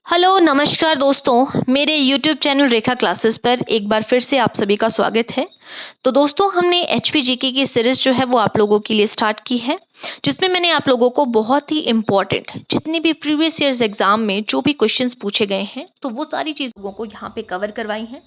Hello नमस्कार दोस्तों, मेरे यूट्यूब चैनल रेखा क्लासेस पर एक बार फिर से आप सभी का स्वागत है। तो दोस्तों हमने एचपीजीके की सीरीज़ जो है वो आप लोगों के लिए स्टार्ट की है, जिसमें मैंने आप लोगों को बहुत ही इम्पोर्टेंट जितने भी प्रीवियस ईयर्स एग्जाम में जो भी क्वेश्चंस पूछे गए हैं तो वो सारी चीज़ लोगों को यहाँ पे कवर करवाई हैं।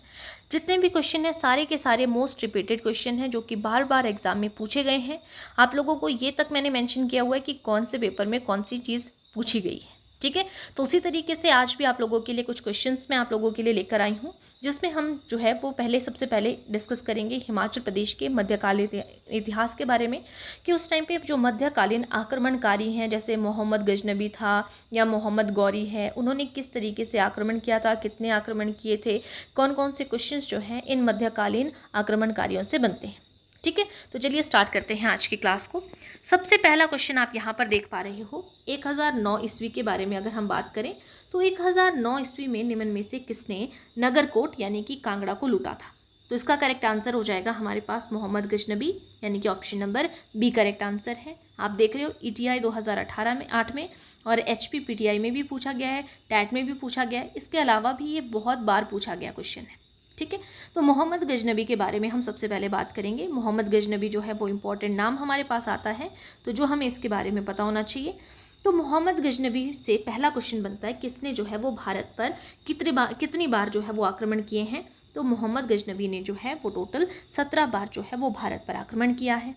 जितने भी क्वेश्चन हैं सारे के सारे मोस्ट रिपीटेड क्वेश्चन हैं जो कि बार बार एग्जाम में पूछे गए हैं। आप लोगों को ये तक मैंने मैंशन किया हुआ है कि कौन से पेपर में कौन सी चीज़ पूछी गई है, ठीक है। तो उसी तरीके से आज भी आप लोगों के लिए कुछ क्वेश्चंस मैं आप लोगों के लिए लेकर आई हूँ, जिसमें हम जो है वो सबसे पहले डिस्कस करेंगे हिमाचल प्रदेश के मध्यकालीन इतिहास के बारे में कि उस टाइम पे जो मध्यकालीन आक्रमणकारी हैं जैसे मोहम्मद गजनबी था या मोहम्मद गौरी है, उन्होंने किस तरीके से आक्रमण किया था, कितने आक्रमण किए थे, कौन कौन से क्वेश्चंस जो हैं इन मध्यकालीन आक्रमणकारियों से बनते हैं, ठीक है। तो चलिए स्टार्ट करते हैं आज की क्लास को। सबसे पहला क्वेश्चन आप यहाँ पर देख पा रहे हो 1009 ईस्वी के बारे में अगर हम बात करें तो 1009 ईस्वी में निम्न में से किसने नगरकोट यानी कि कांगड़ा को लूटा था। तो इसका करेक्ट आंसर हो जाएगा हमारे पास मोहम्मद गजनबी यानी कि option number B correct answer है। आप देख रहे हो ईटीआई 2018 में 8 में और एचपीपीटीआई में भी पूछा गया है, टैट में भी पूछा गया है, इसके अलावा भी ये बहुत बार पूछा गया क्वेश्चन है, ठीक है। तो मोहम्मद गजनबी के बारे में हम सबसे पहले बात करेंगे। मोहम्मद गजनबी जो है वो इंपॉर्टेंट नाम हमारे पास आता है, तो जो हमें इसके बारे में पता होना चाहिए। तो मोहम्मद गजनबी से पहला क्वेश्चन बनता है किसने जो है वो भारत पर कितनी बार जो है वो आक्रमण किए हैं। तो मोहम्मद गजनबी ने जो है वो टोटल 17 बार जो है वो भारत पर आक्रमण किया है,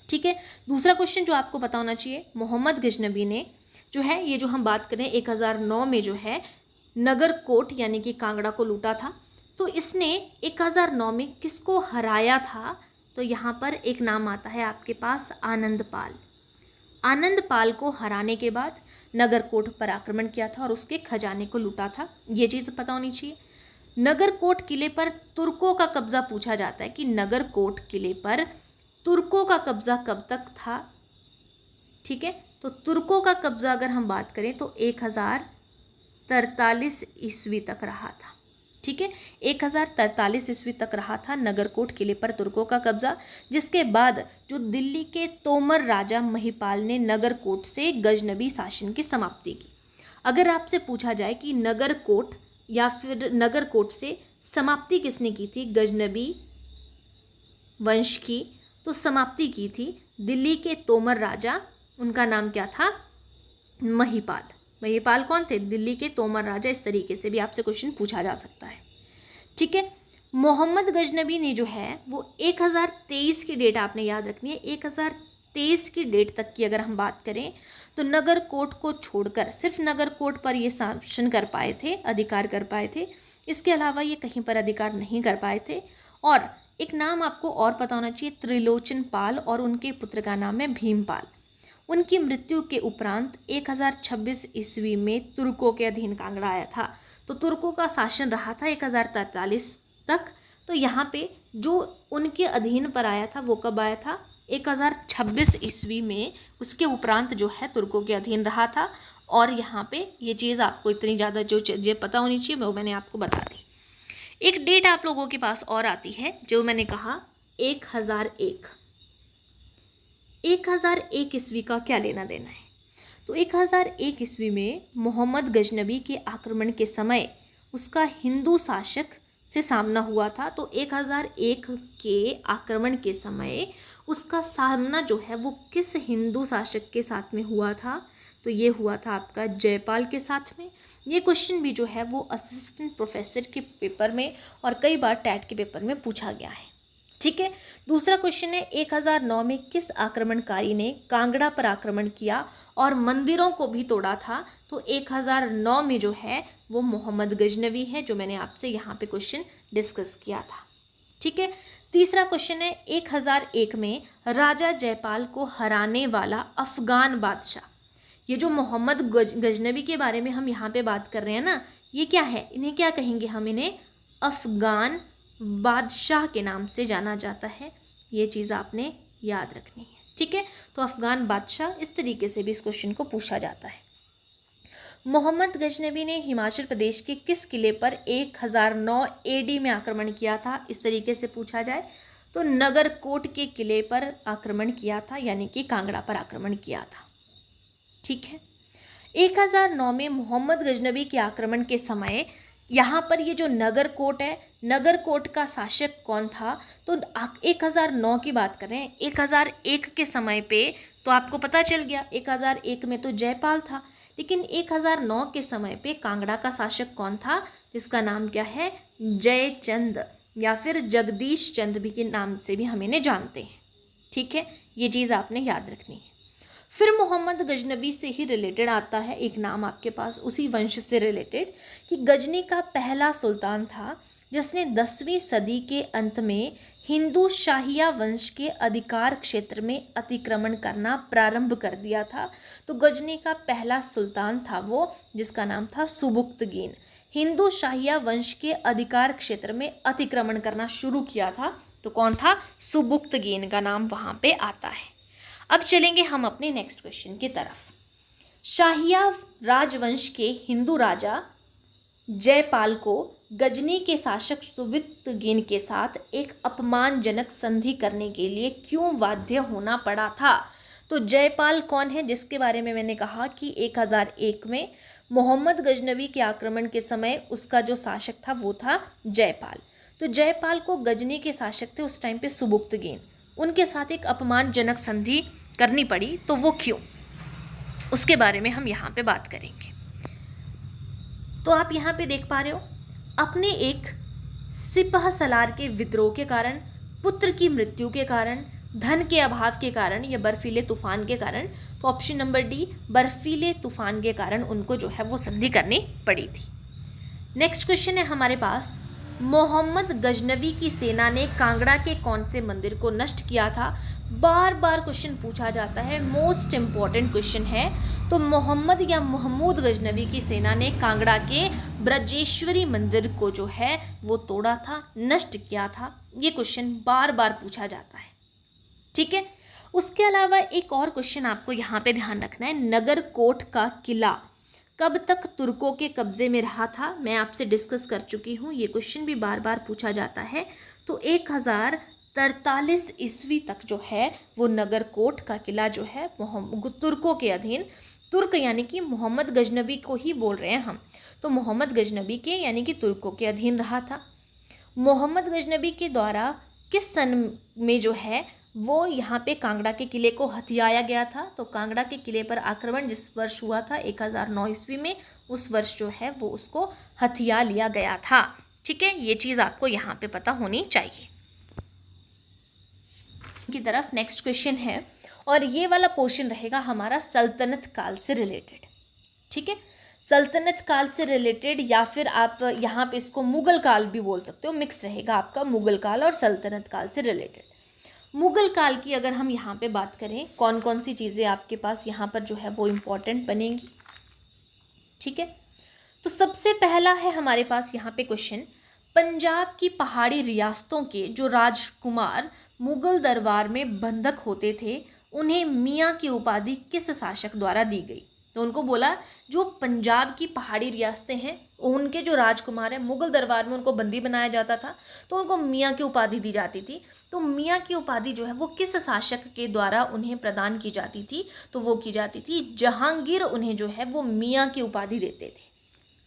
ठीक है। दूसरा क्वेश्चन जो आपको पता होना चाहिए, मोहम्मद गजनबी ने जो है ये जो हम बात करें 1009 में जो है नगरकोट यानी कि कांगड़ा को लूटा था। तो इसने 1009 में किसको हराया था। तो यहाँ पर एक नाम आता है आपके पास आनंदपाल। आनंदपाल को हराने के बाद नगरकोट पर आक्रमण किया था और उसके खजाने को लूटा था, ये चीज़ पता होनी चाहिए। नगरकोट किले पर तुर्कों का कब्जा पूछा जाता है कि नगरकोट किले पर तुर्कों का कब्जा कब तक था, ठीक है। तो तुर्कों का कब्जा अगर हम बात करें तो 1043 ईस्वी तक रहा था, ठीक है। 1043 ईस्वी तक रहा था नगरकोट किले पर तुर्कों का कब्जा, जिसके बाद जो दिल्ली के तोमर राजा महिपाल ने नगरकोट से गजनबी शासन की समाप्ति की। अगर आपसे पूछा जाए कि नगरकोट या फिर नगरकोट से समाप्ति किसने की थी गजनबी वंश की, तो समाप्ति की थी दिल्ली के तोमर राजा, उनका नाम क्या था, महिपाल। महिपाल कौन थे, दिल्ली के तोमर राजा। इस तरीके से भी आपसे क्वेश्चन पूछा जा सकता है, ठीक है। मोहम्मद गजनबी ने जो है वो 1023 की डेट आपने याद रखनी है। 1023 की डेट तक की अगर हम बात करें तो नगरकोट को छोड़कर सिर्फ नगरकोट पर ये शासन कर पाए थे, अधिकार कर पाए थे, इसके अलावा ये कहीं पर अधिकार नहीं कर पाए थे। और एक नाम आपको और पता होना चाहिए, त्रिलोचन पाल, और उनके पुत्र का नाम है भीमपाल। उनकी मृत्यु के उपरांत 1026 ईस्वी में तुर्कों के अधीन कांगड़ा आया था। तो तुर्कों का शासन रहा था 1043 तक। तो यहाँ पे जो उनके अधीन पर आया था वो कब आया था, 1026 ईस्वी में। उसके उपरांत जो है तुर्कों के अधीन रहा था। और यहाँ पे ये चीज़ आपको इतनी ज़्यादा जो चीज़ें पता होनी चाहिए वो मैंने आपको बता दी। एक डेट आप लोगों के पास और आती है जो मैंने कहा 1001। 1001 ईस्वी का क्या लेना देना है। तो 1001 ईस्वी में मोहम्मद गजनबी के आक्रमण के समय उसका हिंदू शासक से सामना हुआ था। तो 1001 के आक्रमण के समय उसका सामना जो है वो किस हिंदू शासक के साथ में हुआ था। तो ये हुआ था आपका जयपाल के साथ में। ये क्वेश्चन भी जो है वो असिस्टेंट प्रोफेसर के पेपर में और कई बार टैट के पेपर में पूछा गया है, ठीक है। दूसरा क्वेश्चन है 1009 में किस आक्रमणकारी ने कांगड़ा पर आक्रमण किया और मंदिरों को भी तोड़ा था। तो 1009 में जो है वो मोहम्मद गजनबी है, जो मैंने आपसे यहाँ पे क्वेश्चन डिस्कस किया था, ठीक है। तीसरा क्वेश्चन है 1001 में राजा जयपाल को हराने वाला अफगान बादशाह। ये जो मोहम्मद गजनबी के बारे में हम यहाँ पे बात कर रहे हैं ना, ये क्या है, इन्हें क्या कहेंगे हम, इन्हें अफगान बादशाह के नाम से जाना जाता है। ये चीज़ आपने याद रखनी है, ठीक है। तो अफगान बादशाह, इस तरीके से भी इस क्वेश्चन को पूछा जाता है। मोहम्मद गजनबी ने हिमाचल प्रदेश के किस किले पर 1009 एडी में आक्रमण किया था, इस तरीके से पूछा जाए तो नगरकोट के किले पर आक्रमण किया था, यानी कि कांगड़ा पर आक्रमण किया था, ठीक है। 1009 में मोहम्मद गजनबी के आक्रमण के समय यहाँ पर ये जो नगरकोट है, नगरकोट का शासक कौन था? तो 1009 की बात कर रहे हैं। 1001 के समय पे तो आपको पता चल गया, 1001 में तो जयपाल था, लेकिन 1009 के समय पे कांगड़ा का शासक कौन था, जिसका नाम क्या है? जयचंद या फिर जगदीश चंद भी के नाम से भी हम इन्हें जानते हैं। ठीक है, ये चीज़ आपने याद रखनी है। फिर मोहम्मद गजनबी से ही रिलेटेड आता है एक नाम आपके पास, उसी वंश से रिलेटेड, कि गजनी का पहला सुल्तान था जिसने 10वीं सदी के अंत में हिंदू शाहिया वंश के अधिकार क्षेत्र में अतिक्रमण करना प्रारंभ कर दिया था। तो गजनी का पहला सुल्तान था वो, जिसका नाम था सुबुक्तगीन। हिंदू शाहिया वंश के अधिकार क्षेत्र में अतिक्रमण करना शुरू किया था, तो कौन था? सुबुक्तगीन का नाम वहाँ पे आता है। अब चलेंगे हम अपने नेक्स्ट क्वेश्चन की तरफ। शाहिया राजवंश के हिंदू राजा जयपाल को गजनी के शासक सुबुक्तगीन के साथ एक अपमानजनक संधि करने के लिए क्यों बाध्य होना पड़ा था? तो जयपाल कौन है, जिसके बारे में मैंने कहा कि 1001 में मोहम्मद गजनबी के आक्रमण के समय उसका जो शासक था वो था जयपाल। तो जयपाल को गजनी के शासक थे उस टाइम पे सुबुक्तगीन, उनके साथ एक अपमानजनक संधि करनी पड़ी, तो वो क्यों, उसके बारे में हम यहाँ पे बात करेंगे। तो आप यहाँ पे देख पा रहे हो, अपने एक सिपह सलार के विद्रोह के कारण, पुत्र की मृत्यु के कारण, धन के अभाव के कारण या बर्फीले तूफान के कारण, तो ऑप्शन नंबर डी, बर्फीले तूफान के कारण उनको जो है वो संधि करनी पड़ी थी। नेक्स्ट क्वेश्चन है हमारे पास, मोहम्मद गजनबी की सेना ने कांगड़ा के कौन से मंदिर को नष्ट किया था? बार बार क्वेश्चन पूछा जाता है, मोस्ट इंपॉर्टेंट क्वेश्चन है। तो मोहम्मद या महमूद गजनबी की सेना ने कांगड़ा के ब्रजेश्वरी मंदिर को जो है वो तोड़ा था, नष्ट किया था। ये क्वेश्चन बार बार पूछा जाता है। ठीक है, उसके अलावा एक और क्वेश्चन आपको यहाँ पे ध्यान रखना है, नगरकोट का किला कब तक तुर्कों के कब्जे में रहा था? मैं आपसे डिस्कस कर चुकी हूँ, ये क्वेश्चन भी बार बार पूछा जाता है। तो 1043 ईस्वी तक जो है वो नगरकोट का किला जो है तुर्कों के अधीन, तुर्क यानी कि मोहम्मद गजनबी को ही बोल रहे हैं हम, तो मोहम्मद गजनबी के यानी कि तुर्कों के अधीन रहा था। मोहम्मद गजनबी के द्वारा किस सन में जो है वो यहाँ पे कांगड़ा के किले को हथियाया गया था? तो कांगड़ा के किले पर आक्रमण जिस वर्ष हुआ था 1009 ईस्वी में, उस वर्ष जो है वो उसको हथिया लिया गया था। ठीक है, ये चीज़ आपको यहाँ पे पता होनी चाहिए। की तरफ नेक्स्ट क्वेश्चन है, और ये वाला पोर्शन रहेगा हमारा सल्तनत काल से रिलेटेड। ठीक है, सल्तनत काल से रिलेटेड, या फिर आप यहाँ पे इसको मुगल काल भी बोल सकते हो, मिक्स रहेगा आपका मुगल काल और सल्तनत काल से रिलेटेड। मुगल काल की अगर हम यहाँ पे बात करें, कौन कौन सी चीज़ें आपके पास यहाँ पर जो है वो इम्पॉर्टेंट बनेंगी। ठीक है, तो सबसे पहला है हमारे पास यहाँ पे क्वेश्चन, पंजाब की पहाड़ी रियासतों के जो राजकुमार मुगल दरबार में बंधक होते थे, उन्हें मियाँ की उपाधि किस शासक द्वारा दी गई? तो उनको बोला, जो पंजाब की पहाड़ी रियासतें हैं उनके जो राजकुमार हैं, मुगल दरबार में उनको बंदी बनाया जाता था, तो उनको मियाँ की उपाधि दी जाती थी। तो मियाँ की उपाधि जो है वो किस शासक के द्वारा उन्हें प्रदान की जाती थी? तो वो की जाती थी जहांगीर, उन्हें जो है वो मियाँ की उपाधि देते थे।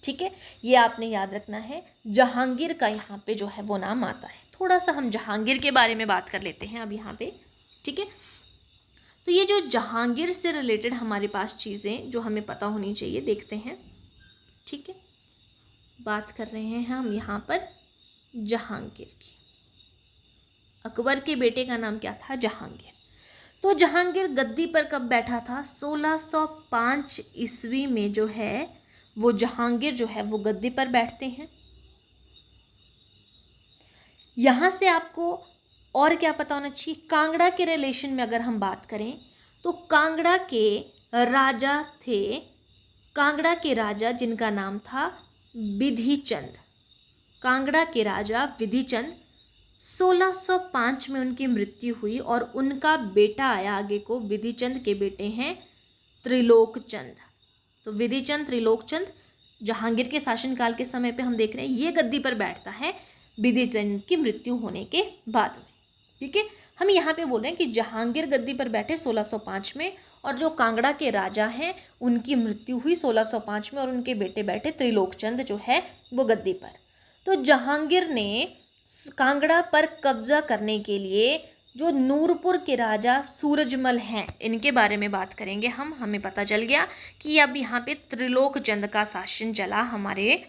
ठीक है, ये आपने याद रखना है, जहांगीर का यहाँ पे जो है वो नाम आता है। थोड़ा सा हम जहांगीर के बारे में बात कर लेते हैं अब यहाँ पे। ठीक है, तो ये जो जहांगीर से रिलेटेड हमारे पास चीज़ें जो हमें पता होनी चाहिए, देखते हैं। ठीक है, बात कर रहे हैं हम यहाँ पर जहांगीर की। अकबर के बेटे का नाम क्या था? जहांगीर। तो जहांगीर गद्दी पर कब बैठा था? 1605 ईस्वी में जो है वो जहांगीर जो है वो गद्दी पर बैठते हैं। यहाँ से आपको और क्या पता होना चाहिए, कांगड़ा के रिलेशन में अगर हम बात करें तो कांगड़ा के राजा थे, कांगड़ा के राजा जिनका नाम था विधिचंद। कांगड़ा के राजा विधिचंद, 1605 में उनकी मृत्यु हुई और उनका बेटा आया आगे को, विधिचंद के बेटे हैं त्रिलोकचंद। तो विधिचंद, त्रिलोकचंद, जहांगीर के शासनकाल के समय पे हम देख रहे हैं ये गद्दी पर बैठता है विधिचंद की मृत्यु होने के बाद में। ठीक है, हम यहाँ पे बोल रहे हैं कि जहांगीर गद्दी पर बैठे 1605 में, और जो कांगड़ा के राजा हैं उनकी मृत्यु हुई 1605 में, और उनके बेटे बैठे त्रिलोकचंद जो है वो गद्दी पर। तो जहांगीर ने कांगड़ा पर कब्जा करने के लिए जो नूरपुर के राजा सूरजमल हैं इनके बारे में बात करेंगे हम। हमें पता चल गया कि अब यहाँ पे त्रिलोकचंद का शासन चला हमारे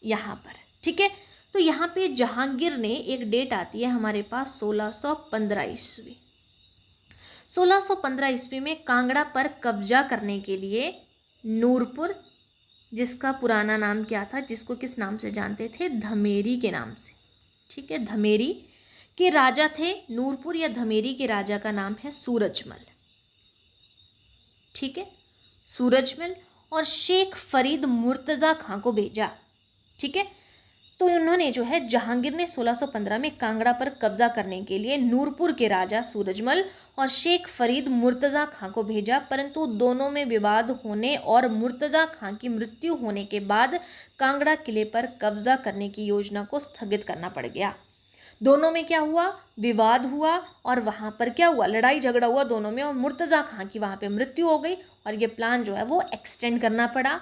यहाँ पर। ठीक है, तो यहाँ पे जहांगीर ने, एक डेट आती है हमारे पास 1615 ईस्वी। 1615 ईस्वी में कांगड़ा पर कब्जा करने के लिए नूरपुर, जिसका पुराना नाम क्या था, जिसको किस नाम से जानते थे, धमेरी के नाम से। ठीक है, धमेरी के राजा थे। नूरपुर या धमेरी के राजा का नाम है सूरजमल। ठीक है, सूरजमल और शेख फरीद मुर्तज़ा खां को भेजा। ठीक है, तो उन्होंने जो है, जहांगीर ने 1615 में कांगड़ा पर कब्जा करने के लिए नूरपुर के राजा सूरजमल और शेख फरीद मुर्तज़ा खां को भेजा, परंतु दोनों में विवाद होने और मुर्तज़ा खां की मृत्यु होने के बाद कांगड़ा किले पर कब्जा करने की योजना को स्थगित करना पड़ गया। दोनों में क्या हुआ, विवाद हुआ, और वहां पर क्या हुआ, लड़ाई झगड़ा हुआ दोनों में, और मुर्तज़ा खां की वहां पे मृत्यु हो गई, और ये प्लान जो है वो एक्सटेंड करना पड़ा।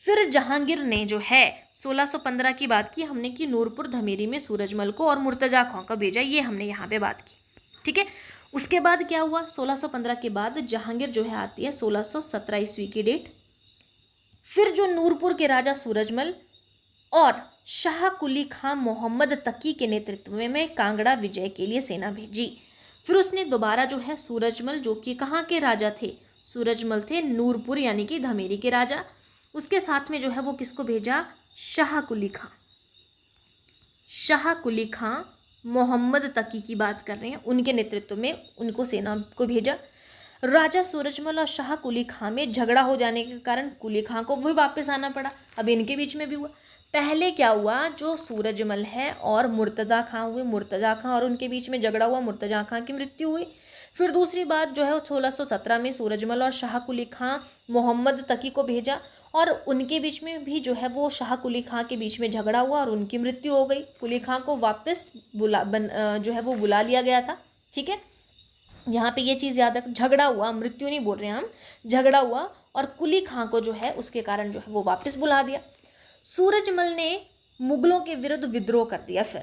फिर जहांगीर ने जो है 1615 की बात की हमने, कि नूरपुर धमेरी में सूरजमल को और मुर्तज़ा खां को भेजा, ये हमने यहाँ पे बात की। ठीक है, उसके बाद क्या हुआ, 1615 के बाद जहांगीर जो है आती है 1617 ईस्वी की डेट। फिर जो नूरपुर के राजा सूरजमल और शाह कुली खां मोहम्मद तकी के नेतृत्व में कांगड़ा विजय के लिए सेना भेजी। फिर उसने दोबारा जो है सूरजमल, जो कि कहाँ के राजा थे, सूरजमल थे नूरपुर यानी कि धमेरी के राजा, उसके साथ में जो है वो किसको भेजा, शाह कुली खां। शाह कुली खां मोहम्मद तकी की बात कर रहे हैं, उनके नेतृत्व में उनको सेना को भेजा। राजा सूरजमल और शाह कुली खां में झगड़ा हो जाने के कारण कुली खां को भी वापस आना पड़ा। अब इनके बीच में भी हुआ। पहले क्या हुआ, जो सूरजमल है और मुर्तज़ा खां हुए, मुर्तज़ा खां और उनके बीच में झगड़ा हुआ, मुर्तज़ा खां की मृत्यु हुई। फिर दूसरी बात जो है 1617 में सूरजमल और शाह कुली खां मोहम्मद तकी को भेजा, और उनके बीच में भी जो है वो शाह कुली खां के बीच में झगड़ा हुआ और उनकी मृत्यु हो गई। कुली खां को वापस जो है वो बुला लिया गया था। ठीक है, यहाँ पे ये चीज़ याद रख, झगड़ा हुआ, मृत्यु नहीं बोल रहे हैं हम, झगड़ा हुआ, और कुली खां को जो है उसके कारण जो है वो वापस बुला दिया। सूरजमल ने मुगलों के विरुद्ध विद्रोह कर दिया फिर,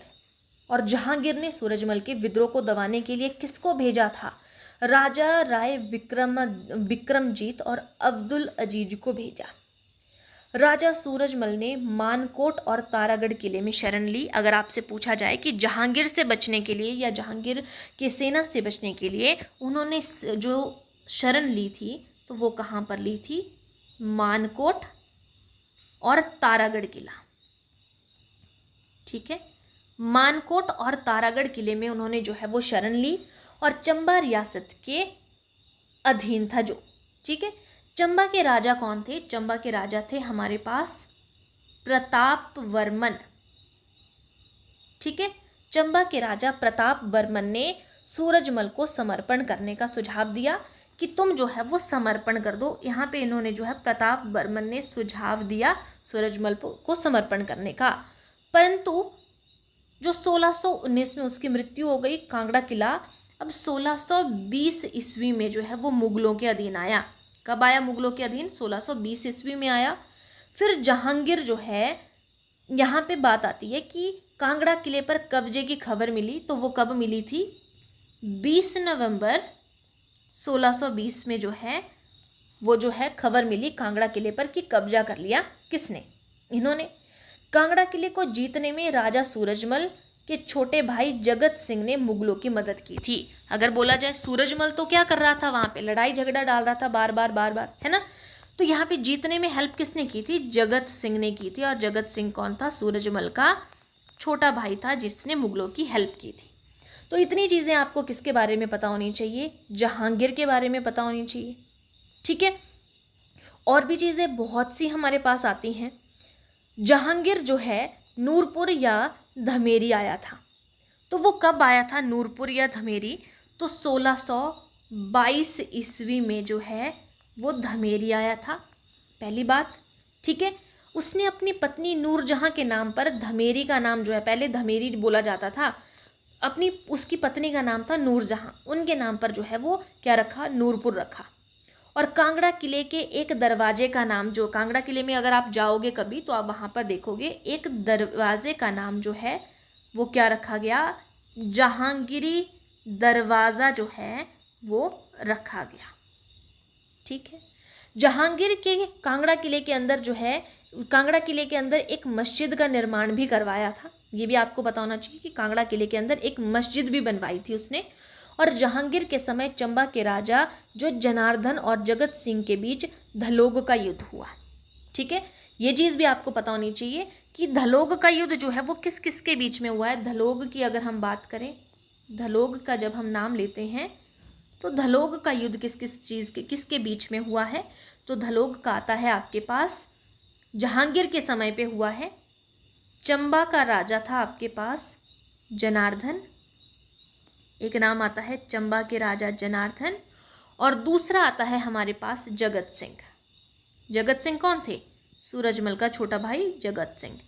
और जहांगीर ने सूरजमल के विद्रोह को दबाने के लिए किसको भेजा था, राजा राय विक्रमजीत और अब्दुल अजीज को भेजा। राजा सूरजमल ने मानकोट और तारागढ़ किले में शरण ली। अगर आपसे पूछा जाए कि जहांगीर से बचने के लिए या जहांगीर की सेना से बचने के लिए उन्होंने जो शरण ली थी, तो वो कहाँ पर ली थी, मानकोट और तारागढ़ किला। ठीक है, मानकोट और तारागढ़ किले में उन्होंने जो है वो शरण ली, और चंबा रियासत के अधीन था जो। ठीक है, चंबा के राजा कौन थे, चंबा के राजा थे हमारे पास प्रताप वर्मन। ठीक है, चंबा के राजा प्रताप वर्मन ने सूरजमल को समर्पण करने का सुझाव दिया कि तुम जो है वो समर्पण कर दो। यहाँ पे इन्होंने जो है प्रताप वर्मन ने सुझाव दिया सूरजमल को समर्पण करने का, परंतु जो 1619 में उसकी मृत्यु हो गई। कांगड़ा किला अब 1620 ईस्वी में जो है वो मुगलों के अधीन आया। कब आया मुगलों के अधीन, 1620 ईस्वी में आया। फिर जहांगीर जो है, यहाँ पे बात आती है कि कांगड़ा किले पर कब्जे की खबर मिली, तो वो कब मिली थी, 20 नवंबर 1620 में जो है वो जो है खबर मिली कांगड़ा किले पर कि कब्जा कर लिया किसने, इन्होंने। कांगड़ा किले को जीतने में राजा सूरजमल के छोटे भाई जगत सिंह ने मुगलों की मदद की थी। अगर बोला जाए सूरजमल तो क्या कर रहा था, वहां पे लड़ाई झगड़ा डाल रहा था बार बार, है ना। तो यहाँ पे जीतने में हेल्प किसने की थी, जगत सिंह ने की थी। और जगत सिंह कौन था, सूरजमल का छोटा भाई था जिसने मुगलों की हेल्प की थी। तो इतनी चीज़ें आपको किसके बारे में पता होनी चाहिए, जहांगीर के बारे में पता होनी चाहिए। ठीक है, और भी चीज़ें बहुत सी हमारे पास आती हैं। जहांगीर जो है नूरपुर या धमेरी आया था, तो वो कब आया था नूरपुर या धमेरी, तो 1622 ईस्वी में जो है वो धमेरी आया था, पहली बात। ठीक है, उसने अपनी पत्नी नूरजहां के नाम पर धमेरी का नाम जो है, पहले धमेरी बोला जाता था, अपनी उसकी पत्नी का नाम था नूरजहां, उनके नाम पर जो है वो क्या रखा, नूरपुर रखा। और कांगड़ा किले के एक दरवाजे का नाम, जो कांगड़ा किले में अगर आप जाओगे कभी तो आप वहाँ पर देखोगे एक दरवाजे का नाम जो है वो क्या रखा गया, जहांगीरी दरवाज़ा जो है वो रखा गया। ठीक है। जहांगीर के कांगड़ा किले के अंदर जो है, कांगड़ा किले के अंदर एक मस्जिद का निर्माण भी करवाया था। ये भी आपको पता होना चाहिए कि कांगड़ा किले के अंदर एक मस्जिद भी बनवाई थी उसने। और जहांगीर के समय चंबा के राजा जो जनार्दन और जगत सिंह के बीच धलोग का युद्ध हुआ। ठीक है, ये चीज़ भी आपको पता होनी चाहिए कि धलोग का युद्ध जो है वो किस किस के बीच में हुआ है। धलोग की अगर हम बात करें, धलोग का जब हम नाम लेते हैं तो धलोग का युद्ध किस किस चीज़ के किसके बीच में हुआ है, तो धलोग का आता है आपके पास जहांगीर के समय पे हुआ है। चंबा का राजा था आपके पास जनार्दन, एक नाम आता है चंबा के राजा जनार्दन, और दूसरा आता है हमारे पास जगत सिंह। जगत सिंह कौन थे, सूरजमल का छोटा भाई जगत सिंह।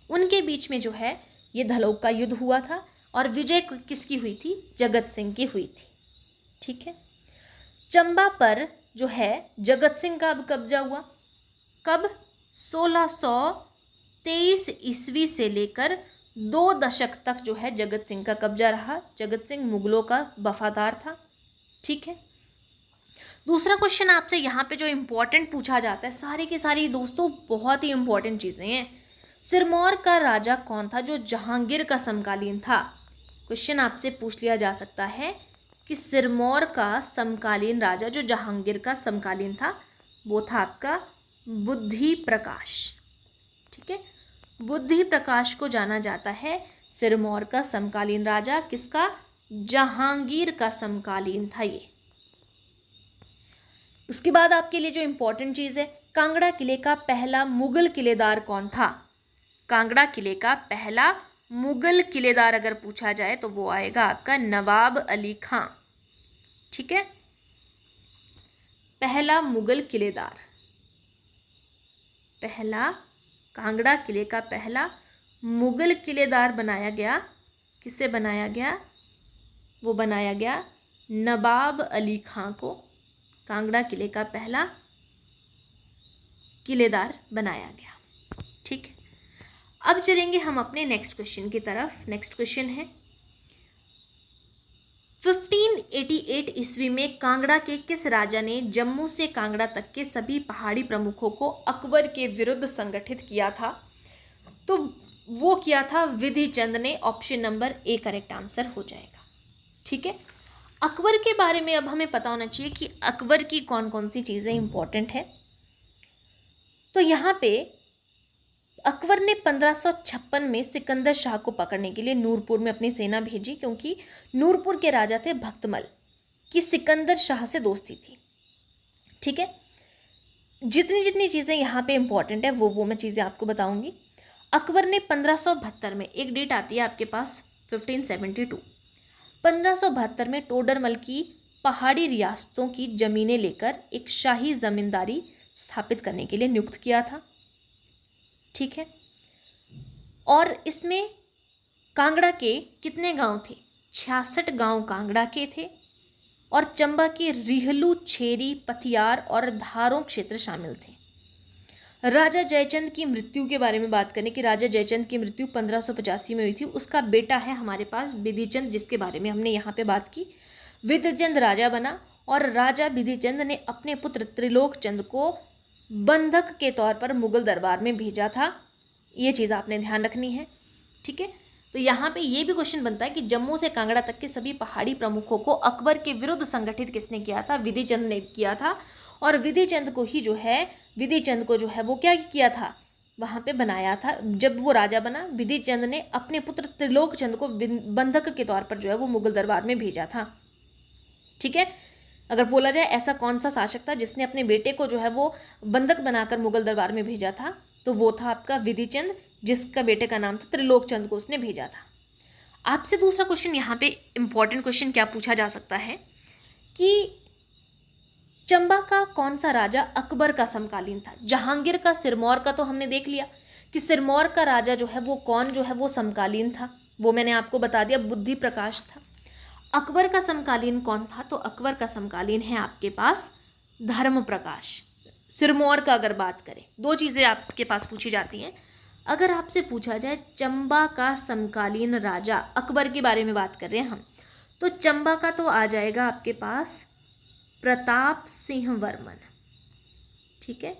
उनके बीच में जो है ये धलोग का युद्ध हुआ था और विजय किसकी हुई थी, जगत सिंह की हुई थी। ठीक है। चंबा पर जो है जगत सिंह का अब कब्जा हुआ, कब, 1623 ईस्वी से लेकर 2 दशक तक जो है जगत सिंह का कब्जा रहा। जगत सिंह मुगलों का वफादार था। ठीक है। दूसरा क्वेश्चन आपसे यहाँ पे जो इम्पोर्टेंट पूछा जाता है, सारी की सारी दोस्तों बहुत ही इम्पोर्टेंट चीज़ें हैं। सिरमौर का राजा कौन था जो जहांगीर का समकालीन था। क्वेश्चन आपसे पूछ लिया जा सकता है कि सिरमौर का समकालीन राजा जो जहांगीर का समकालीन था वो था आपका बुद्धि प्रकाश। ठीक है, बुद्धि प्रकाश को जाना जाता है सिरमौर का समकालीन राजा, किसका, जहांगीर का समकालीन था ये। उसके बाद आपके लिए जो इम्पोर्टेंट चीज़ है, कांगड़ा किले का पहला मुगल किलेदार कौन था। कांगड़ा किले का पहला मुगल किलेदार अगर पूछा जाए तो वो आएगा आपका नवाब अली खां। ठीक है, पहला मुगल किलेदार, पहला कांगड़ा किले का पहला मुगल किलेदार बनाया गया, किससे बनाया गया, वो बनाया गया नवाब अली खां को कांगड़ा किले का पहला किलेदार बनाया गया। ठीक है, अब चलेंगे हम अपने नेक्स्ट क्वेश्चन की तरफ। नेक्स्ट क्वेश्चन है 1588 ईस्वी में कांगड़ा के किस राजा ने जम्मू से कांगड़ा तक के सभी पहाड़ी प्रमुखों को अकबर के विरुद्ध संगठित किया था। तो वो किया था विधि चंद ने। Option number A correct answer हो जाएगा। ठीक है, अकबर के बारे में अब हमें पता होना चाहिए कि अकबर की कौन कौन सी चीज़ें इंपॉर्टेंट है। तो यहाँ पे अकबर ने 1556 में सिकंदर शाह को पकड़ने के लिए नूरपुर में अपनी सेना भेजी, क्योंकि नूरपुर के राजा थे भक्तमल की सिकंदर शाह से दोस्ती थी। ठीक है, जितनी जितनी चीज़ें यहाँ पे इंपॉर्टेंट है वो मैं चीज़ें आपको बताऊंगी। अकबर ने 1572 में, एक डेट आती है आपके पास 1572, 1572 में टोडरमल की पहाड़ी रियासतों की ज़मीनें लेकर एक शाही जमींदारी स्थापित करने के लिए नियुक्त किया था। ठीक है, और इसमें कांगड़ा के कितने गांव थे, 66 गांव कांगड़ा के थे, और चंबा के रिहलू, छेरी, पथियार और धारों क्षेत्र शामिल थे। राजा जयचंद की मृत्यु के बारे में बात करें कि राजा जयचंद की मृत्यु 1585 में हुई थी। उसका बेटा है हमारे पास विधिचंद, जिसके बारे में हमने यहाँ पे बात की। विधिचंद राजा बना और राजा विधिचंद ने अपने पुत्र त्रिलोक चंद को बंधक के तौर पर मुगल दरबार में भेजा था। ये चीज़ आपने ध्यान रखनी है। ठीक है, तो यहाँ पे ये भी क्वेश्चन बनता है कि जम्मू से कांगड़ा तक के सभी पहाड़ी प्रमुखों को अकबर के विरुद्ध संगठित किसने किया था, विधिचंद ने किया था। और विधिचंद को ही जो है, विधिचंद को जो है वो क्या किया था, वहाँ पे बनाया था। जब वो राजा बना, विधिचंद ने अपने पुत्र त्रिलोक चंद को बंधक के तौर पर जो है वो मुगल दरबार में भेजा था। ठीक है, अगर बोला जाए ऐसा कौन सा शासक था जिसने अपने बेटे को जो है वो बंधक बनाकर मुगल दरबार में भेजा था, तो वो था आपका विधिचंद, जिसका बेटे का नाम था त्रिलोक चंद को उसने भेजा था। आपसे दूसरा क्वेश्चन यहाँ पे इंपॉर्टेंट क्वेश्चन क्या पूछा जा सकता है कि चंबा का कौन सा राजा अकबर का समकालीन था। जहांगीर का, सिरमौर का तो हमने देख लिया कि सिरमौर का राजा जो है वो कौन जो है वो समकालीन था। वो मैंने आपको बता दिया, बुद्धि प्रकाश था। अकबर का समकालीन कौन था? तो अकबर का समकालीन है आपके पास धर्म प्रकाश। सिरमौर का अगर बात करें, दो चीज़ें आपके पास पूछी जाती हैं। अगर आपसे पूछा जाए चंबा का समकालीन राजा, अकबर के बारे में बात कर रहे हैं हम, तो चंबा का तो आ जाएगा आपके पास प्रताप सिंह वर्मन। ठीक है,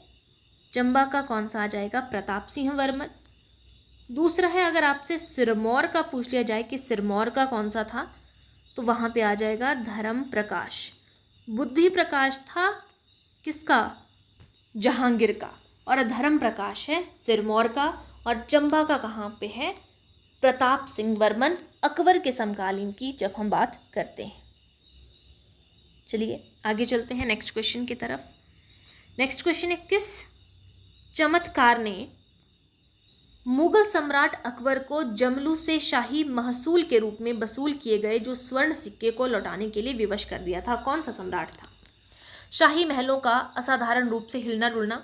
चंबा का कौन सा आ जाएगा? प्रताप सिंह वर्मन। दूसरा है, अगर आपसे सिरमौर का पूछ लिया जाए कि सिरमौर का कौन सा था, तो वहां पे आ जाएगा धर्म प्रकाश। बुद्धि प्रकाश था किसका? जहांगीर का। और धर्म प्रकाश है सिरमौर का। और चंबा का कहाँ पे है? प्रताप सिंह वर्मन, अकबर के समकालीन की जब हम बात करते हैं। चलिए आगे चलते हैं नेक्स्ट क्वेश्चन की तरफ। नेक्स्ट क्वेश्चन है, किस चमत्कार ने मुगल सम्राट अकबर को जमलू से शाही महसूल के रूप में वसूल किए गए जो स्वर्ण सिक्के को लौटाने के लिए विवश कर दिया था? कौन सा सम्राट था? शाही महलों का असाधारण रूप से हिलना डुलना,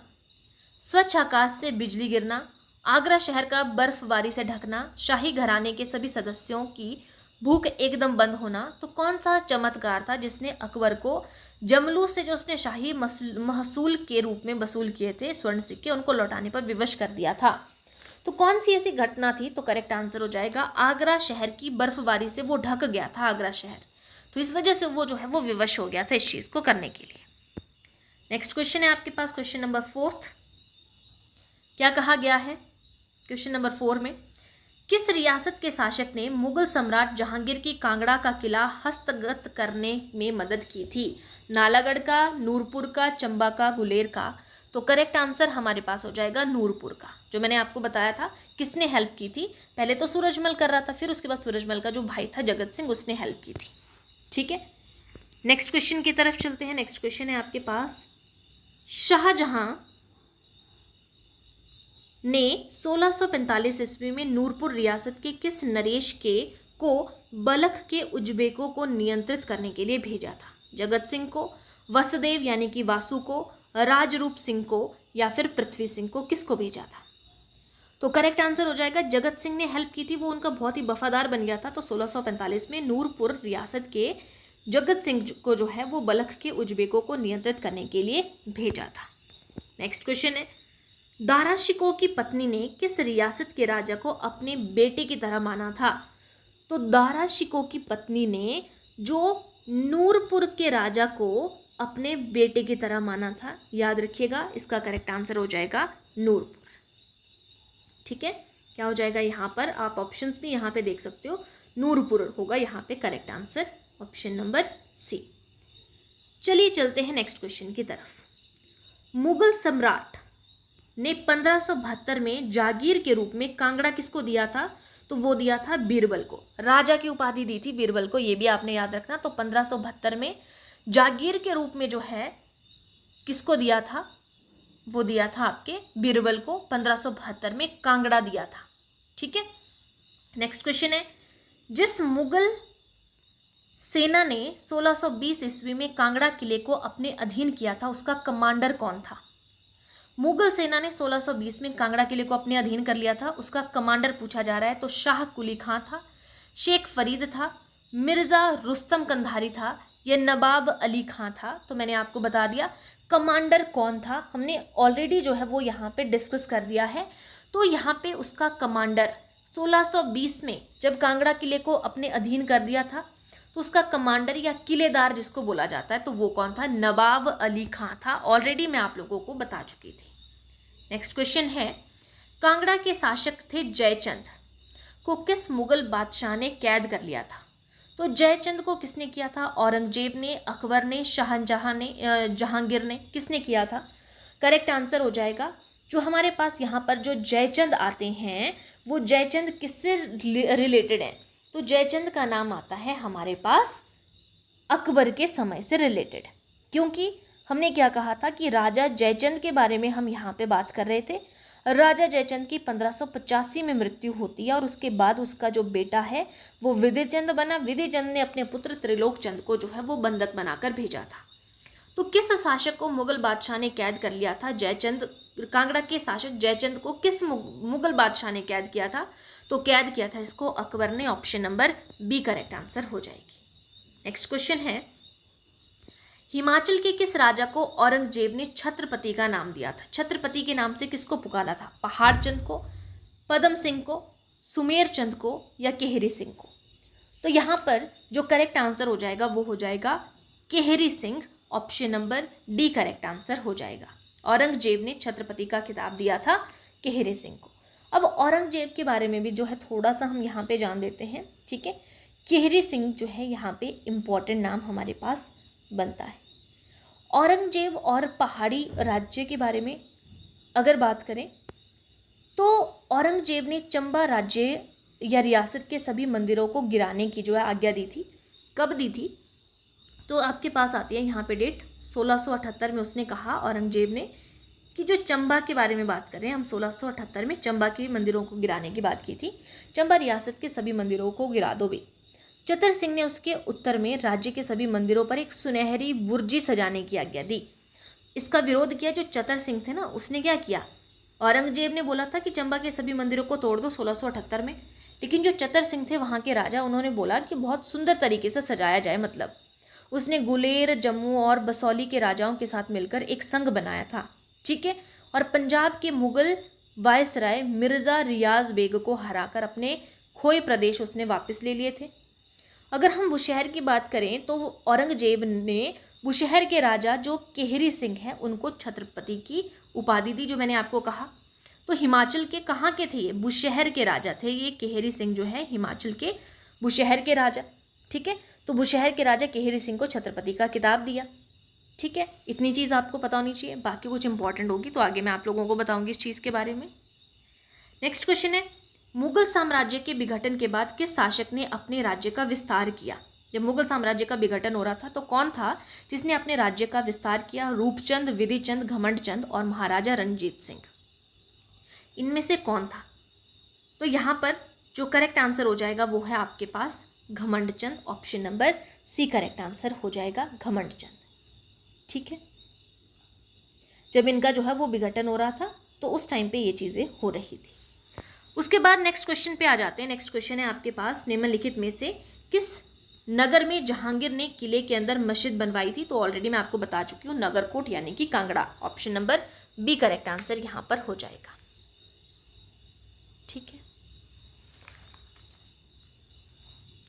स्वच्छ आकाश से बिजली गिरना, आगरा शहर का बर्फबारी से ढकना, शाही घराने के सभी सदस्यों की भूख एकदम बंद होना। तो कौन सा चमत्कार था जिसने अकबर को जमलू से जो उसने शाही महसूल के रूप में वसूल किए थे स्वर्ण सिक्के, उनको लौटाने पर विवश कर दिया था? तो कौन सी ऐसी घटना थी? तो करेक्ट आंसर हो जाएगा आगरा शहर की बर्फबारी से वो ढक गया था आगरा शहर, तो इस वजह से वो जो है वो विवश हो गया था इस चीज को करने के लिए। नेक्स्ट क्वेश्चन है आपके पास क्वेश्चन नंबर 4। क्या कहा गया है क्वेश्चन नंबर 4 में? किस रियासत के शासक ने मुगल सम्राट जहांगीर की कांगड़ा का किला हस्तगत करने में मदद की थी? नालागढ़ का, नूरपुर का, चंबा का, गुलेर का? तो करेक्ट आंसर हमारे पास हो जाएगा नूरपुर का। जो मैंने आपको बताया था किसने हेल्प की थी, पहले तो सूरजमल कर रहा था, फिर उसके बाद सूरजमल का जो भाई था जगत सिंह, उसने हेल्प की थी। ठीक है, नेक्स्ट क्वेश्चन की तरफ चलते हैं। नेक्स्ट क्वेश्चन है आपके पास, शाहजहां ने 1645 ईस्वी में नूरपुर रियासत के किस नरेश के को बलख के उज्बेकों को नियंत्रित करने के लिए भेजा था? जगत सिंह को, वसुदेव यानी कि वासु को, राजरूप सिंह को, या फिर पृथ्वी सिंह को? किसको भेजा था? तो करेक्ट आंसर हो जाएगा जगत सिंह ने हेल्प की थी, वो उनका बहुत ही वफादार बन गया था। तो 1645 में नूरपुर रियासत के जगत सिंह को जो है वो बलख के उज्बेकों को नियंत्रित करने के लिए भेजा था। नेक्स्ट क्वेश्चन है, दारा शिकोह की पत्नी ने किस रियासत के राजा को अपने बेटे की तरह माना था? तो दारा शिकोह की पत्नी ने जो नूरपुर के राजा को अपने बेटे की तरह माना था, याद रखिएगा इसका करेक्ट आंसर हो जाएगा नूरपुर। ठीक है, क्या हो जाएगा यहाँ पर? आप ऑप्शंस भी यहाँ पे देख सकते हो, नूरपुर होगा यहाँ पे correct answer, option number C. चलिए चलते हैं नेक्स्ट क्वेश्चन की तरफ। मुगल सम्राट ने 1572 में जागीर के रूप में कांगड़ा किसको दिया था? तो वो दिया था बीरबल को। राजा की उपाधि दी थी बीरबल को, ये भी आपने याद रखना। तो 1572 में जागीर के रूप में जो है किसको दिया था? वो दिया था आपके बीरबल को। 1572 में कांगड़ा दिया था। ठीक है, नेक्स्ट क्वेश्चन है, जिस मुगल सेना ने 1620 ईस्वी में कांगड़ा किले को अपने अधीन किया था उसका कमांडर कौन था? मुगल सेना ने 1620 में कांगड़ा किले को अपने अधीन कर लिया था, उसका कमांडर पूछा जा रहा है। तो शाह कुली खां था, शेख फरीद था, मिर्जा रुस्तम कंधारी था, या नवाब अली खां था? तो मैंने आपको बता दिया कमांडर कौन था, हमने ऑलरेडी जो है वो यहाँ पे डिस्कस कर दिया है। तो यहाँ पे उसका कमांडर 1620 में जब कांगड़ा किले को अपने अधीन कर दिया था, तो उसका कमांडर या किलेदार जिसको बोला जाता है, तो वो कौन था? नवाब अली खां था। ऑलरेडी मैं आप लोगों को बता चुकी थी। नेक्स्ट क्वेश्चन है, कांगड़ा के शासक थे जयचंद को किस मुगल बादशाह ने कैद कर लिया था? तो जयचंद को किसने किया था? औरंगजेब ने, अकबर ने, शाहजहां ने, जहांगीर ने? किसने किया था? करेक्ट आंसर हो जाएगा, जो हमारे पास यहाँ पर जो जयचंद आते हैं वो जयचंद किससे रिलेटेड हैं? तो जयचंद का नाम आता है हमारे पास अकबर के समय से रिलेटेड, क्योंकि हमने क्या कहा था कि राजा जयचंद के बारे में हम यहाँ पे बात कर रहे थे। राजा जयचंद की 1585 में मृत्यु होती है और उसके बाद उसका जो बेटा है वो विधिचंद बना। विधिचंद ने अपने पुत्र त्रिलोकचंद को जो है वो बंधक बनाकर भेजा था। तो किस शासक को मुगल बादशाह ने कैद कर लिया था? जयचंद कांगड़ा के शासक जयचंद को किस मुगल बादशाह ने कैद किया था? तो कैद किया था इसको अकबर ने। Option number B correct answer हो जाएगी। नेक्स्ट क्वेश्चन है, हिमाचल के किस राजा को औरंगजेब ने छत्रपति का नाम दिया था? छत्रपति के नाम से किसको पुकारा था? पहाड़ चंद को, पदम सिंह को, सुमेर चंद को या केहरी सिंह को? तो यहाँ पर जो करेक्ट आंसर हो जाएगा वो हो जाएगा Kehri Singh. Option number D correct answer हो जाएगा। औरंगजेब ने छत्रपति का खिताब दिया था केहरी सिंह को। अब औरंगजेब के बारे में भी जो है थोड़ा सा हम यहाँ पे जान देते हैं, ठीक है। केहरी सिंह जो है यहाँ पे इम्पॉर्टेंट नाम हमारे पास बनता है। औरंगजेब और पहाड़ी राज्य के बारे में अगर बात करें तो औरंगजेब ने चंबा राज्य या रियासत के सभी मंदिरों को गिराने की जो है आज्ञा दी थी। कब दी थी? तो आपके पास आती है यहाँ पे डेट 1678 में उसने कहा औरंगजेब ने कि जो चंबा के बारे में बात कर रहे हैं हम, 1678 में चंबा के मंदिरों को गिराने की बात की थी। चंबा रियासत के सभी मंदिरों को गिरा दो भी। चतर सिंह ने उसके उत्तर में राज्य के सभी मंदिरों पर एक सुनहरी बुर्जी सजाने की आज्ञा दी। इसका विरोध किया जो चतर सिंह थे ना, उसने क्या किया? औरंगजेब ने बोला था कि चंबा के सभी मंदिरों को तोड़ दो 1678 में, लेकिन जो चतर सिंह थे वहाँ के राजा, उन्होंने बोला कि बहुत सुंदर तरीके से सजाया जाए। मतलब उसने गुलेर, जम्मू और बसौली के राजाओं के साथ मिलकर एक संघ बनाया था, ठीक है। और पंजाब के मुगल वायसराय मिर्ज़ा रियाज बेग को हराकर अपने खोए प्रदेश उसने वापस ले लिए थे। अगर हम बुशहर की बात करें तो औरंगजेब ने बुशहर के राजा जो केहरी सिंह हैं उनको छत्रपति की उपाधि दी, जो मैंने आपको कहा। तो हिमाचल के कहाँ के थे ये? बुशहर के राजा थे ये केहरी सिंह जो है, हिमाचल के बुशहर के राजा, ठीक है। तो बुशहर के राजा केहरी सिंह को छत्रपति का खिताब दिया, ठीक है। इतनी चीज़ आपको पता होनी चाहिए। बाकी कुछ इंपॉर्टेंट होगी तो आगे मैं आप लोगों को बताऊंगी इस चीज़ के बारे में। नेक्स्ट क्वेश्चन है, मुगल साम्राज्य के विघटन के बाद किस शासक ने अपने राज्य का विस्तार किया? जब मुगल साम्राज्य का विघटन हो रहा था तो कौन था जिसने अपने राज्य का विस्तार किया? रूपचंद, विधिचंद, घमंडचंद और महाराजा रणजीत सिंह। इनमें से कौन था? तो यहाँ पर जो करेक्ट आंसर हो जाएगा वो है आपके पास Ghamandchand. Option number C correct answer हो जाएगा घमंडचंद, ठीक है। जब इनका जो है वो विघटन हो रहा था तो उस टाइम पे ये चीज़ें हो रही थी। उसके बाद नेक्स्ट क्वेश्चन पे आ जाते हैं। नेक्स्ट क्वेश्चन है आपके पास, निम्नलिखित में से किस नगर में जहांगीर ने किले के अंदर मस्जिद बनवाई थी? तो ऑलरेडी मैं आपको बता चुकी हूँ, नगरकोट यानी कि Kangra. Option number B correct answer यहाँ पर हो जाएगा, ठीक है।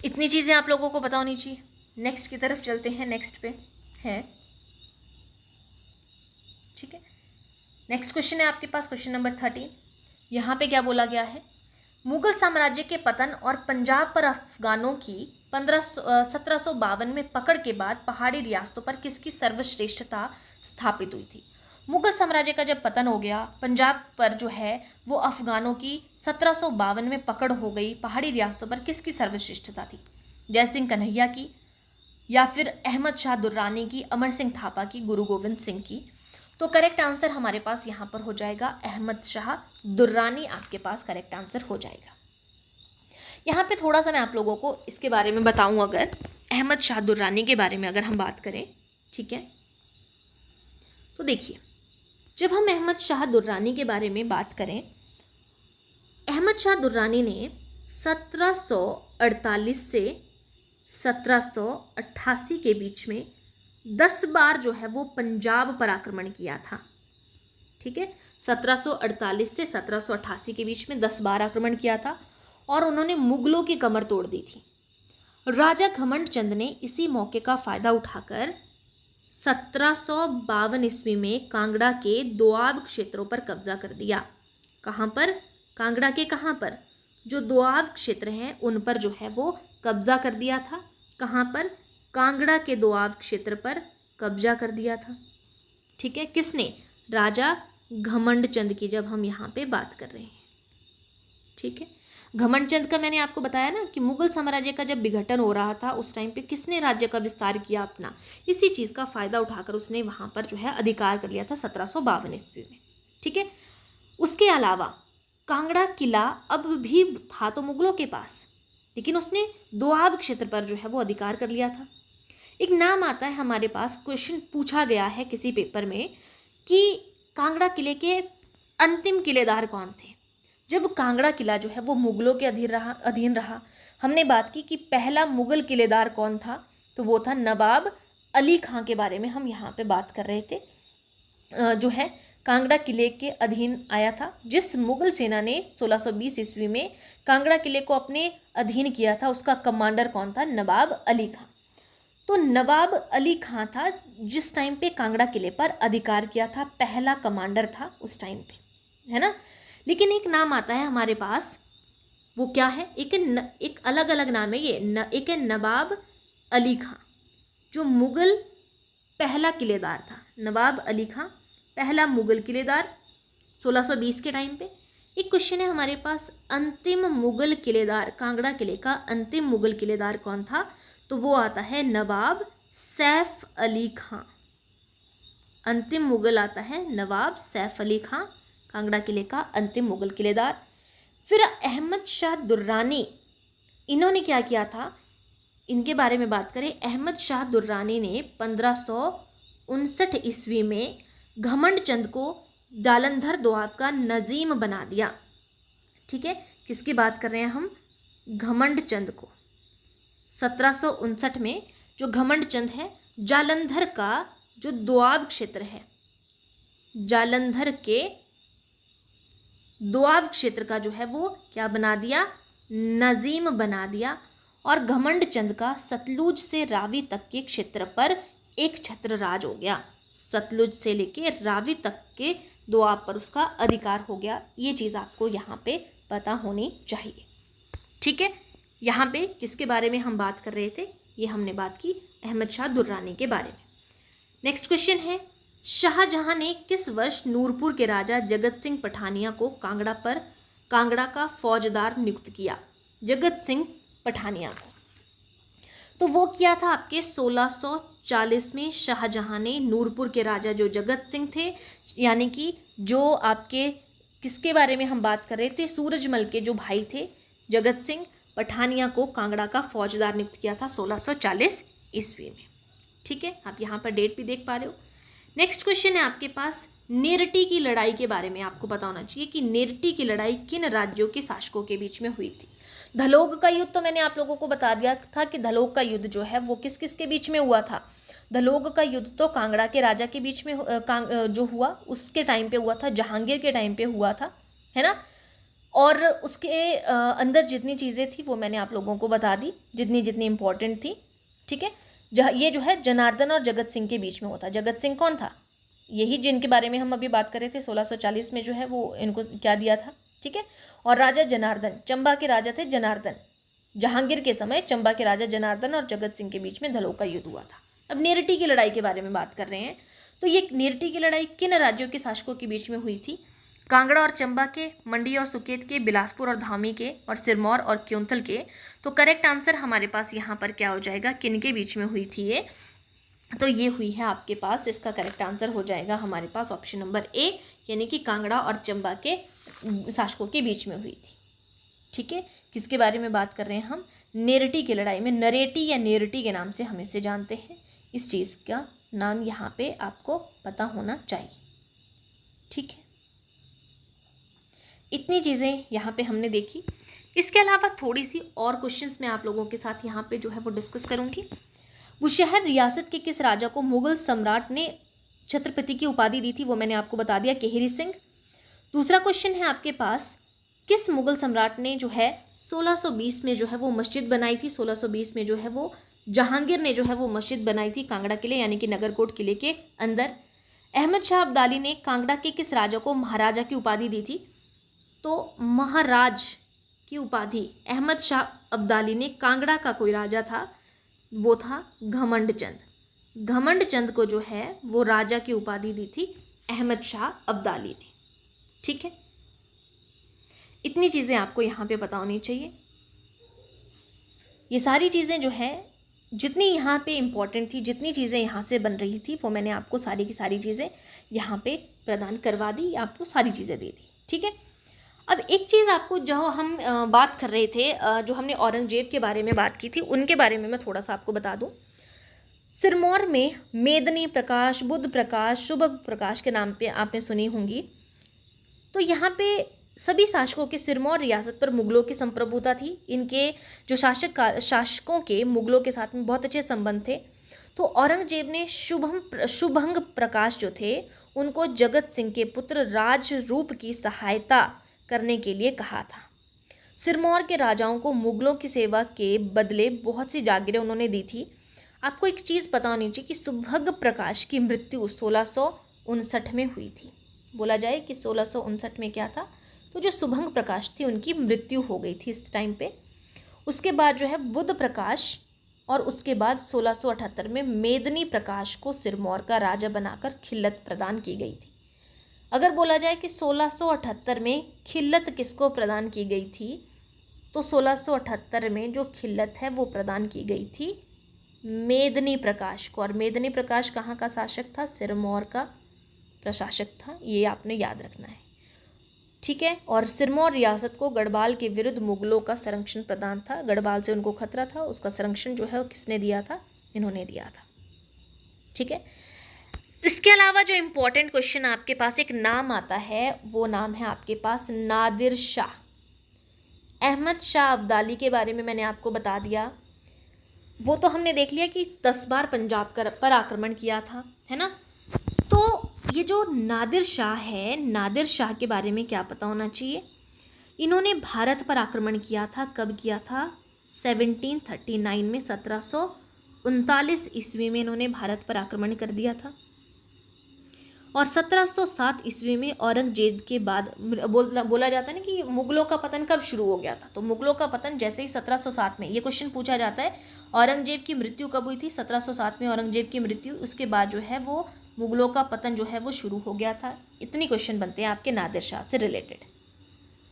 इतनी चीज़ें आप लोगों को पता होनी चाहिए। नेक्स्ट की तरफ चलते हैं। नेक्स्ट पे है, ठीक है। नेक्स्ट क्वेश्चन है आपके पास क्वेश्चन नंबर 13। यहाँ पे क्या बोला गया है? मुगल साम्राज्य के पतन और पंजाब पर अफगानों की 1752 में पकड़ के बाद पहाड़ी रियासतों पर किसकी सर्वश्रेष्ठता स्थापित हुई थी? मुगल साम्राज्य का जब पतन हो गया, पंजाब पर जो है वो अफगानों की 1752 में पकड़ हो गई, पहाड़ी रियासतों पर किसकी सर्वश्रेष्ठता थी? जय सिंह कन्हैया की, या फिर अहमद शाह दुर्रानी की, अमर सिंह थापा की, गुरु गोविंद सिंह की? तो करेक्ट आंसर हमारे पास यहाँ पर हो जाएगा अहमद शाह दुर्रानी, आपके पास करेक्ट आंसर हो जाएगा। यहाँ पे थोड़ा सा मैं आप लोगों को इसके बारे में बताऊँ, अगर अहमद शाह दुर्रानी के बारे में अगर हम बात करें, ठीक है। तो देखिए, जब हम अहमद शाह दुर्रानी के बारे में बात करें, अहमद शाह दुर्रानी ने 1748 से 1788 के बीच में 10 बार जो है वो पंजाब पर आक्रमण किया था, ठीक है। 1748 से 1788 के बीच में 10 बार आक्रमण किया था और उन्होंने मुगलों की कमर तोड़ दी थी। राजा घमंडचंद ने इसी मौके का फायदा उठाकर 1752 ईस्वी में कांगड़ा के दोआब क्षेत्रों पर कब्जा कर दिया। कहाँ पर? कांगड़ा के कहाँ पर? जो दोआब क्षेत्र हैं उन पर जो है वो कब्जा कर दिया था। कहाँ पर? कांगड़ा के दोआब क्षेत्र पर कब्जा कर दिया था, ठीक है। किसने? राजा घमंडचंद की जब हम यहाँ पे बात कर रहे हैं, ठीक है। घमंडचंद का मैंने आपको बताया ना कि मुगल साम्राज्य का जब विघटन हो रहा था उस टाइम पे किसने राज्य का विस्तार किया अपना? इसी चीज़ का फायदा उठाकर उसने वहाँ पर जो है अधिकार कर लिया था 1752 ईस्वी में, ठीक है। उसके अलावा कांगड़ा किला अब भी था तो मुगलों के पास, लेकिन उसने दोआब क्षेत्र पर जो है वो अधिकार कर लिया था। एक नाम आता है हमारे पास, क्वेश्चन पूछा गया है किसी पेपर में कि कांगड़ा किले के अंतिम किलेदार कौन थे? जब कांगड़ा किला जो है वो मुगलों के अधीन रहा, हमने बात की कि पहला मुगल किलेदार कौन था, तो वो था नवाब अली खां के बारे में हम यहाँ पे बात कर रहे थे। जो है कांगड़ा किले के अधीन आया था। जिस मुगल सेना ने 1620 ईस्वी में कांगड़ा किले को अपने अधीन किया था, उसका कमांडर कौन था? नवाब अली खां। तो नवाब अली खां था जिस टाइम पे कांगड़ा किले पर अधिकार किया था, पहला कमांडर था उस टाइम पे, है ना। लेकिन एक नाम आता है हमारे पास, वो क्या है? एक अलग अलग नाम है ये। एक है नवाब अली खां, जो मुगल पहला किलेदार था। नवाब अली खां पहला मुगल किलेदार 1620 के टाइम पे। एक क्वेश्चन है हमारे पास, अंतिम मुगल किलेदार, कांगड़ा किले का अंतिम मुगल किलेदार कौन था? तो वो आता है नवाब सैफ अली खां। अंतिम मुगल आता है नवाब सैफ अली खां, कांगड़ा किले का अंतिम मुगल किलेदार। फिर अहमद शाह दुर्रानी, इन्होंने क्या किया था? इनके बारे में बात करें, अहमद शाह दुर्रानी ने 1559 ईस्वी में घमंड चंद को जालंधर दोआब का नजीम बना दिया। ठीक है, किसकी बात कर रहे हैं हम? घमंड चंद को। 1759 में जो घमंड चंद है, जालंधर का जो दोआब क्षेत्र है, जालंधर के दोआब क्षेत्र का जो है वो क्या बना दिया? नजीम बना दिया। और घमंड चंद का सतलुज से रावी तक के क्षेत्र पर एक छत्र राज हो गया। सतलुज से लेके रावी तक के दोआब पर उसका अधिकार हो गया। ये चीज़ आपको यहाँ पे पता होनी चाहिए। ठीक है, यहाँ पे किसके बारे में हम बात कर रहे थे? ये हमने बात की अहमद शाह दुर्रानी के बारे में। नेक्स्ट क्वेश्चन है, शाहजहां ने किस वर्ष नूरपुर के राजा जगत सिंह पठानिया को कांगड़ा का फौजदार नियुक्त किया? जगत सिंह पठानिया को तो वो किया था आपके 1640 में। शाहजहां ने नूरपुर के राजा जो जगत सिंह थे, यानी कि जो आपके किसके बारे में हम बात कर रहे थे? सूरजमल के जो भाई थे जगत सिंह पठानिया को कांगड़ा का फौजदार नियुक्त किया था 1640 ईस्वी में। ठीक है, आप यहाँ पर डेट भी देख पा रहे हो। नेक्स्ट क्वेश्चन है आपके पास, नेरटी की लड़ाई के बारे में आपको पता होना चाहिए कि नेरटी की लड़ाई किन राज्यों के शासकों के बीच में हुई थी। धलोक का युद्ध तो मैंने आप लोगों को बता दिया था कि धलोक का युद्ध जो है वो किस किस के बीच में हुआ था। धलोक का युद्ध तो कांगड़ा के राजा के बीच में जो हुआ उसके टाइम पे हुआ था, जहांगीर के टाइम पे हुआ था, है ना। और उसके अंदर जितनी चीज़ें थी वो मैंने आप लोगों को बता दी, जितनी जितनी इंपॉर्टेंट थी। ठीक है, ये जो है जनार्दन और जगत सिंह के बीच में होता। जगत सिंह कौन था? यही जिनके बारे में हम अभी बात कर रहे थे, 1640 में जो है वो इनको क्या दिया था। ठीक है, और राजा जनार्दन, चंबा के राजा थे जनार्दन। जहांगीर के समय चंबा के राजा जनार्दन और जगत सिंह के बीच में धलोक का युद्ध हुआ था। अब नेरटी की लड़ाई के बारे में बात कर रहे हैं, तो ये नेरटी की लड़ाई किन राज्यों के शासकों के बीच में हुई थी? कांगड़ा और चंबा के, मंडी और सुकेत के, बिलासपुर और धामी के, और सिरमौर और क्योंथल के। तो करेक्ट आंसर हमारे पास यहाँ पर क्या हो जाएगा? किन के बीच में हुई थी ये? तो ये हुई है आपके पास, इसका करेक्ट आंसर हो जाएगा हमारे पास ऑप्शन नंबर ए, यानी कि कांगड़ा और चंबा के शासकों के बीच में हुई थी। ठीक है, किसके बारे में बात कर रहे हैं हम? नेरटी की लड़ाई में। नरेटी या नेरटी के नाम से हम इसे जानते हैं। इस चीज़ का नाम यहाँ पे आपको पता होना चाहिए। ठीक है, इतनी चीज़ें यहाँ पे हमने देखी। इसके अलावा थोड़ी सी और क्वेश्चंस मैं आप लोगों के साथ यहाँ पे जो है वो डिस्कस करूँगी। बुशहर रियासत के किस राजा को मुगल सम्राट ने छत्रपति की उपाधि दी थी? वो मैंने आपको बता दिया, केहरी सिंह। दूसरा क्वेश्चन है आपके पास, किस मुगल सम्राट ने जो है 1620 में जो है वो मस्जिद बनाई थी? 1620 में जो है वो जहांगीर ने जो है वो मस्जिद बनाई थी कांगड़ा किले यानी कि नगरकोट किले के अंदर। अहमद शाह अब्दाली ने कांगड़ा के किस राजा को महाराजा की उपाधि दी थी? तो महाराज की उपाधि अहमद शाह अब्दाली ने, कांगड़ा का कोई राजा था वो था घमंड चंद। घमंड चंद को जो है वो राजा की उपाधि दी थी अहमद शाह अब्दाली ने। ठीक है, इतनी चीज़ें आपको यहाँ पे पता होनी चाहिए। ये सारी चीज़ें जो है जितनी यहाँ पे इम्पॉर्टेंट थी, जितनी चीज़ें यहाँ से बन रही थी, वो मैंने आपको सारी की सारी चीज़ें यहाँ पे प्रदान करवा दी, आपको सारी चीज़ें दे दी। ठीक है, अब एक चीज़ आपको जो हम बात कर रहे थे, जो हमने औरंगजेब के बारे में बात की थी, उनके बारे में मैं थोड़ा सा आपको बता दूं। सिरमौर में मेदनी प्रकाश, बुद्ध प्रकाश, शुभ प्रकाश के नाम पे आपने सुनी होंगी। तो यहाँ पे सभी शासकों के सिरमौर रियासत पर मुगलों की संप्रभुता थी। इनके जो शासकों के मुगलों के साथ में बहुत अच्छे संबंध थे। तो औरंगजेब ने शुभंग प्रकाश जो थे उनको जगत सिंह के पुत्र राजरूप की सहायता करने के लिए कहा था। सिरमौर के राजाओं को मुगलों की सेवा के बदले बहुत सी जागीरें उन्होंने दी थी। आपको एक चीज़ पता होनी चाहिए कि शुभंग प्रकाश की मृत्यु 1659 में हुई थी। बोला जाए कि 1659 में क्या था, तो जो शुभंग प्रकाश थी उनकी मृत्यु हो गई थी इस टाइम पे। उसके बाद जो है बुध प्रकाश, और उसके बाद 1678 में मेदिनी प्रकाश को सिरमौर का राजा बनाकर खिल्लत प्रदान की गई थी। अगर बोला जाए कि 1678 में खिल्लत किसको प्रदान की गई थी, तो 1678 में जो खिल्लत है वो प्रदान की गई थी मेदिनी प्रकाश को। और मेदिनी प्रकाश कहाँ का शासक था? सिरमौर का प्रशासक था। ये आपने याद रखना है, ठीक है। और सिरमौर रियासत को गढ़वाल के विरुद्ध मुगलों का संरक्षण प्रदान था। गढ़वाल से उनको खतरा था, उसका संरक्षण जो है वो किसने दिया था? इन्होंने दिया था, ठीक है। इसके अलावा जो इम्पोर्टेंट क्वेश्चन आपके पास एक नाम आता है, वो नाम है आपके पास नादिर शाह। अहमद शाह अब्दाली के बारे में मैंने आपको बता दिया। वो तो हमने देख लिया कि 10 बार पंजाब पर आक्रमण किया था, है ना। तो ये जो नादिर शाह है, नादिर शाह के बारे में क्या पता होना चाहिए? इन्होंने भारत पर आक्रमण किया था। कब किया था? 1739 में, 1739 ईस्वी में इन्होंने भारत पर आक्रमण कर दिया था। और 1707 ईस्वी में औरंगजेब के बाद बोला जाता है ना कि मुगलों का पतन कब शुरू हो गया था, तो मुगलों का पतन जैसे ही 1707 में, ये क्वेश्चन पूछा जाता है औरंगजेब की मृत्यु कब हुई थी? 1707 में औरंगजेब की मृत्यु, उसके बाद जो है वो मुगलों का पतन जो है वो शुरू हो गया था। इतनी क्वेश्चन बनते हैं आपके नादिर शाह से रिलेटेड,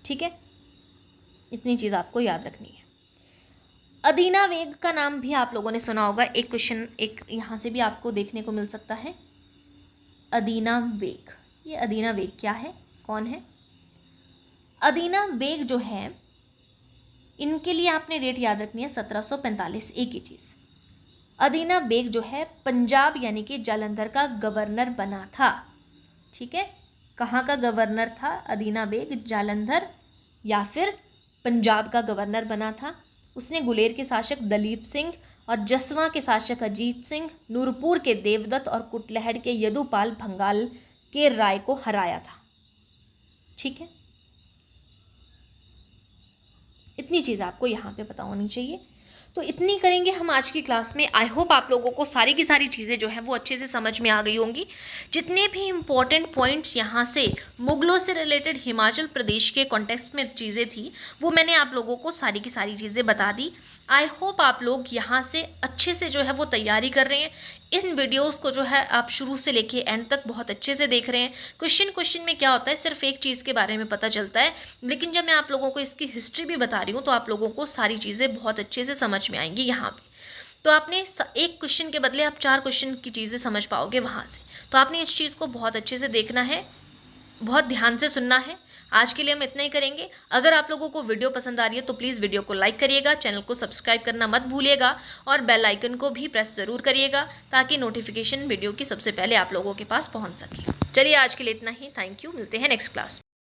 ठीक है। इतनी चीज़ आपको याद रखनी है। अदीना बेग का नाम भी आप लोगों ने सुना होगा। एक क्वेश्चन एक यहाँ से भी आपको देखने को मिल सकता है, अदीना बेग। ये अदीना बेग क्या है, कौन है? अदीना बेग जो है, इनके लिए आपने डेट याद रखनी है 1745। एक ही चीज़, अदीना बेग जो है पंजाब यानी कि जालंधर का गवर्नर बना था, ठीक है। कहाँ का गवर्नर था अदीना बेग? जालंधर या फिर पंजाब का गवर्नर बना था। उसने गुलेर के शासक दलीप सिंह और जसवा के शासक अजीत सिंह, नूरपुर के देवदत्त और कुटलहड़ के यदुपाल भंगाल के राय को हराया था, ठीक है। इतनी चीज़ आपको यहाँ पे पता होनी चाहिए। तो इतनी करेंगे हम आज की क्लास में। आई होप आप लोगों को सारी की सारी चीज़ें जो है वो अच्छे से समझ में आ गई होंगी। जितने भी इम्पोर्टेंट पॉइंट्स यहाँ से मुगलों से रिलेटेड हिमाचल प्रदेश के कॉन्टेक्स्ट में चीज़ें थी, वो मैंने आप लोगों को सारी की सारी चीज़ें बता दी। आई होप आप लोग यहाँ से अच्छे से जो है वो तैयारी कर रहे हैं। इन वीडियोस को जो है आप शुरू से लेके एंड तक बहुत अच्छे से देख रहे हैं। क्वेश्चन में क्या होता है, सिर्फ एक चीज़ के बारे में पता चलता है, लेकिन जब मैं आप लोगों को इसकी हिस्ट्री भी बता रही हूँ तो आप लोगों को सारी चीज़ें बहुत अच्छे से समझ में आएंगी यहाँ पे। तो आपने एक क्वेश्चन के बदले आप 4 क्वेश्चन की चीज़ें समझ पाओगे वहाँ से। तो आपने इस चीज़ को बहुत अच्छे से देखना है, बहुत ध्यान से सुनना है। आज के लिए हम इतना ही करेंगे। अगर आप लोगों को वीडियो पसंद आ रही है तो प्लीज़ वीडियो को लाइक करिएगा, चैनल को सब्सक्राइब करना मत भूलिएगा और बेल आइकन को भी प्रेस ज़रूर करिएगा ताकि नोटिफिकेशन वीडियो की सबसे पहले आप लोगों के पास पहुंच सके। चलिए आज के लिए इतना ही। थैंक यू, मिलते हैं नेक्स्ट क्लास।